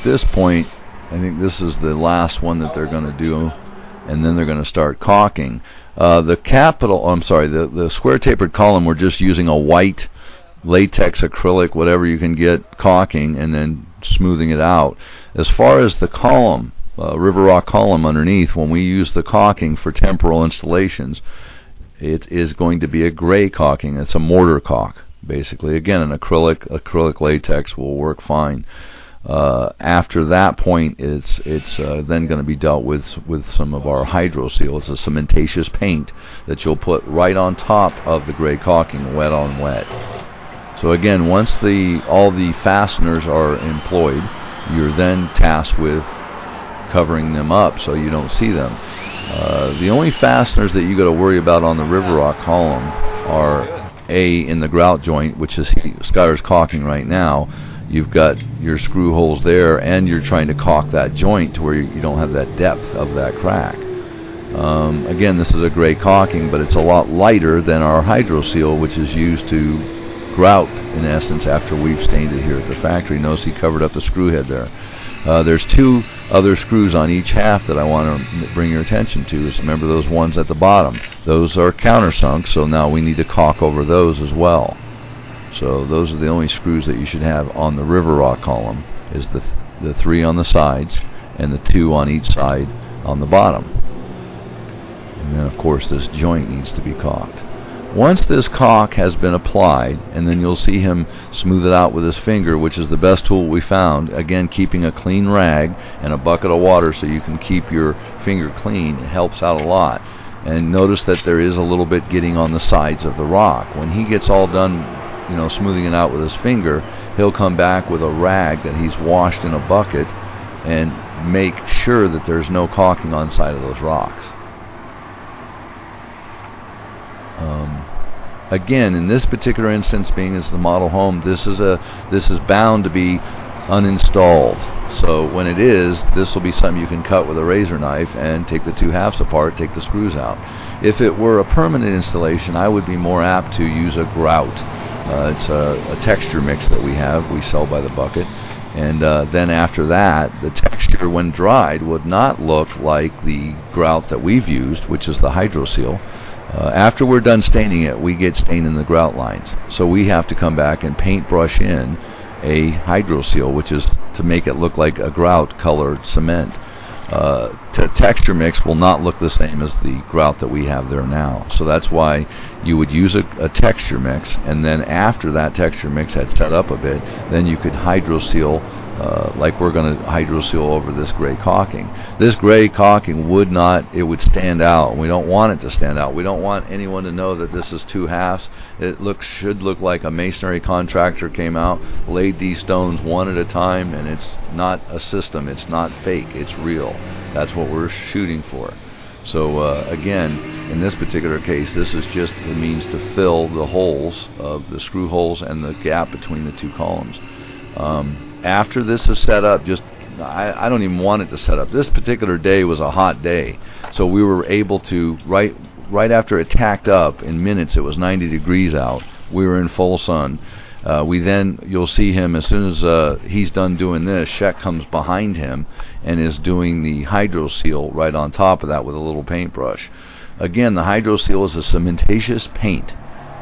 this point, I think this is the last one that they're going to do, and then they're going to start caulking. The square tapered column, we're just using a white latex, acrylic, whatever you can get, caulking, and then smoothing it out. As far as the column, River Rock column underneath, when we use the caulking for temporal installations, it is going to be a gray caulking. It's a mortar caulk, basically. Again, an acrylic latex will work fine. After that point, it's then going to be dealt with some of our Hydro-Seal. It's a cementatious paint that you'll put right on top of the gray caulking, wet on wet. So again, once all the fasteners are employed, you're then tasked with covering them up so you don't see them. The only fasteners that you got to worry about on the River Rock column are in the grout joint, which is Skyler's caulking right now. You've got your screw holes there, and you're trying to caulk that joint to where you don't have that depth of that crack. Again, this is a gray caulking, but it's a lot lighter than our Hydro-Seal, which is used to grout, in essence, after we've stained it here at the factory. Notice he covered up the screw head there. There's two other screws on each half that I want to bring your attention to. Remember those ones at the bottom. Those are countersunk, so now we need to caulk over those as well. So those are the only screws that you should have on the River Rock column, is the 3 on the sides and the 2 on each side on the bottom. And then of course this joint needs to be caulked. Once this caulk has been applied, and then you'll see him smooth it out with his finger, which is the best tool we found. Again, keeping a clean rag and a bucket of water so you can keep your finger clean, it helps out a lot. And notice that there is a little bit getting on the sides of the rock. When he gets all done smoothing it out with his finger, he'll come back with a rag that he's washed in a bucket and make sure that there's no caulking on the side of those rocks. Again, in this particular instance, being as the model home, this is bound to be uninstalled. So when it is, this will be something you can cut with a razor knife and take the 2 halves apart, take the screws out. If it were a permanent installation, I would be more apt to use a grout. It's a texture mix that we sell by the bucket. And then after that, the texture, when dried, would not look like the grout that we've used, which is the Hydro-Seal. After we're done staining it, we get stain in the grout lines. So we have to come back and paintbrush in a Hydro-Seal, which is to make it look like a grout-colored cement. To texture mix will not look the same as the grout that we have there now. So that's why you would use a texture mix, and then after that texture mix had set up a bit, then you could Hydro-Seal like we're going to Hydro-Seal over this gray caulking. This gray caulking would stand out. We don't want it to stand out. We don't want anyone to know that this is 2 halves. It should look like a masonry contractor came out, laid these stones one at a time, and it's not a system. It's not fake. It's real. That's what we're shooting for. So again, in this particular case, this is just the means to fill the holes of the screw holes and the gap between the 2 columns. After this is set up, I don't even want it to set up. This particular day was a hot day, so we were able to, right after it tacked up, in minutes, it was 90 degrees out. We were in full sun. You'll see him, as soon as he's done doing this, Sheck comes behind him and is doing the Hydro-Seal right on top of that with a little paintbrush. Again, the Hydro-Seal is a cementatious paint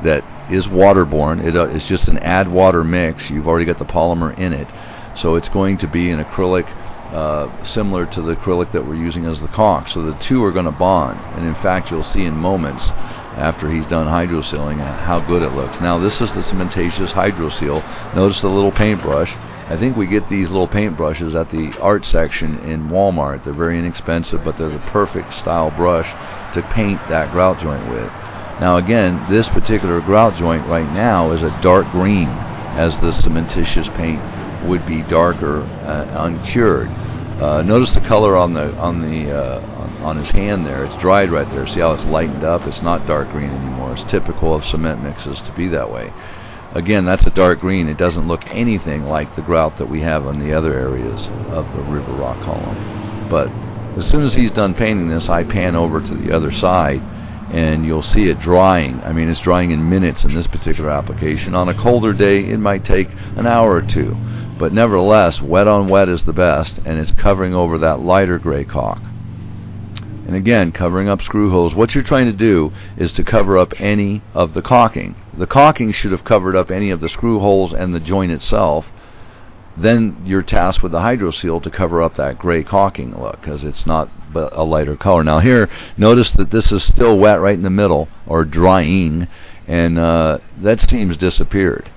that is waterborne. It's just an add water mix. You've already got the polymer in it, so it's going to be an acrylic similar to the acrylic that we're using as the caulk. So the 2 are going to bond, and in fact you'll see in moments after he's done Hydro-Sealing how good it looks. Now this is the cementatious Hydro-Seal. Notice the little paintbrush. I think we get these little paintbrushes at the art section in Walmart. They're very inexpensive, but they're the perfect style brush to paint that grout joint with. Now again, this particular grout joint right now is a dark green, as the cementitious paint would be darker uncured. Notice the color on his hand there. It's dried right there. See how it's lightened up? It's not dark green anymore. It's typical of cement mixes to be that way. Again, that's a dark green. It doesn't look anything like the grout that we have on the other areas of the River Rock column. But as soon as he's done painting this, I pan over to the other side, and you'll see it drying. I mean, it's drying in minutes in this particular application. On a colder day, it might take an hour or two, but nevertheless, wet on wet is the best, and it's covering over that lighter gray caulk. And again, covering up screw holes. What you're trying to do is to cover up any of the caulking. The caulking should have covered up any of the screw holes and the joint itself. Then you're tasked with the Hydro Seal to cover up that gray caulking look, because it's not a lighter color. Now here, notice that this is still wet right in the middle, or drying, and that seam's disappeared.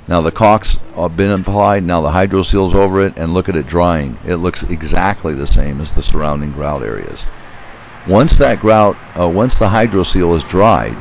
Now the caulk's been applied, now the Hydro Seal's over it, and look at it drying. It looks exactly the same as the surrounding grout areas. Once that grout, once the Hydro Seal is dried,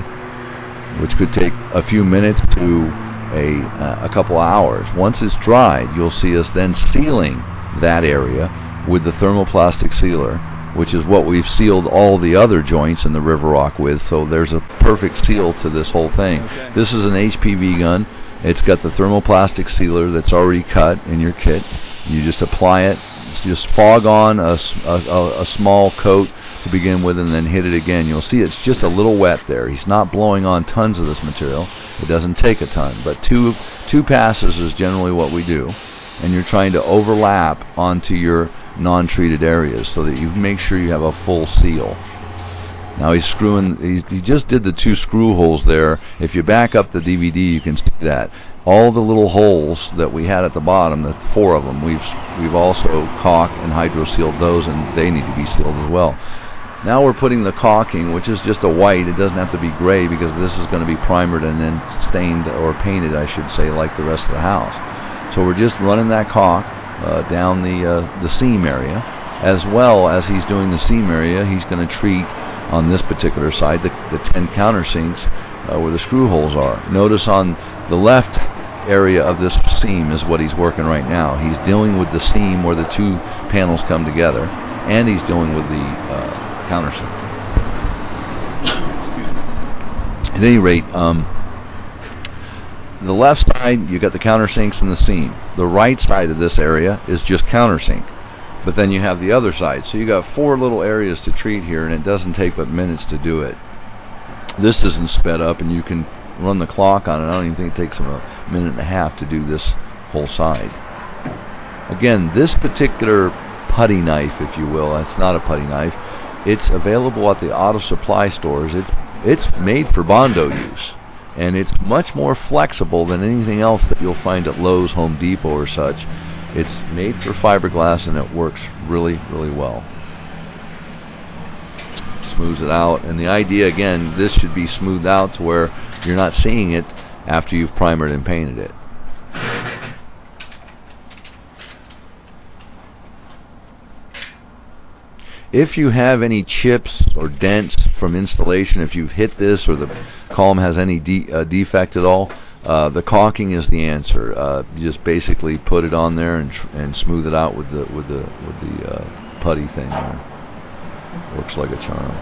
which could take a few minutes to a couple hours, once it's dried, you'll see us then sealing that area with the thermoplastic sealer, which is what we've sealed all the other joints in the River Rock with. So there's a perfect seal to this whole thing. Okay. This is an HPV gun. It's got the thermoplastic sealer that's already cut in your kit. You just apply it, just fog on a small coat to begin with, and then hit it again. You'll see it's just a little wet there. He's not blowing on tons of this material. It doesn't take a ton, but two passes is generally what we do, and you're trying to overlap onto your non-treated areas so that you make sure you have a full seal. Now he's screwing, he just did the 2 screw holes there. If you back up the DVD, you can see that. All the little holes that we had at the bottom, the 4 of them, we've also caulked and Hydro Sealed those, and they need to be sealed as well. Now we're putting the caulking, which is just a white. It doesn't have to be gray, because this is going to be primered and then stained, or painted, I should say, like the rest of the house. So we're just running that caulk down the seam area. As well as he's doing the seam area, he's going to treat on this particular side the 10 countersinks where the screw holes are. Notice on the left area of this seam is what he's working right now. He's dealing with the seam where the 2 panels come together, and he's dealing with the countersink. At any rate, the left side, you got the countersinks and the seam. The right side of this area is just countersink. But then you have the other side. So you got 4 little areas to treat here, and it doesn't take but minutes to do it. This isn't sped up, and you can run the clock on it. I don't even think it takes them a minute and a half to do this whole side. Again, this particular putty knife, if you will, it's not a putty knife. It's available at the auto supply stores. It's made for Bondo use, and it's much more flexible than anything else that you'll find at Lowe's, Home Depot, or such. It's made for fiberglass, and it works really, really well. Smooths it out, and the idea, again, this should be smoothed out to where you're not seeing it after you've primered and painted it. If you have any chips or dents from installation, if you've hit this or the column has any defect at all, the caulking is the answer. You just basically put it on there and smooth it out with the putty thing there. Works like a charm.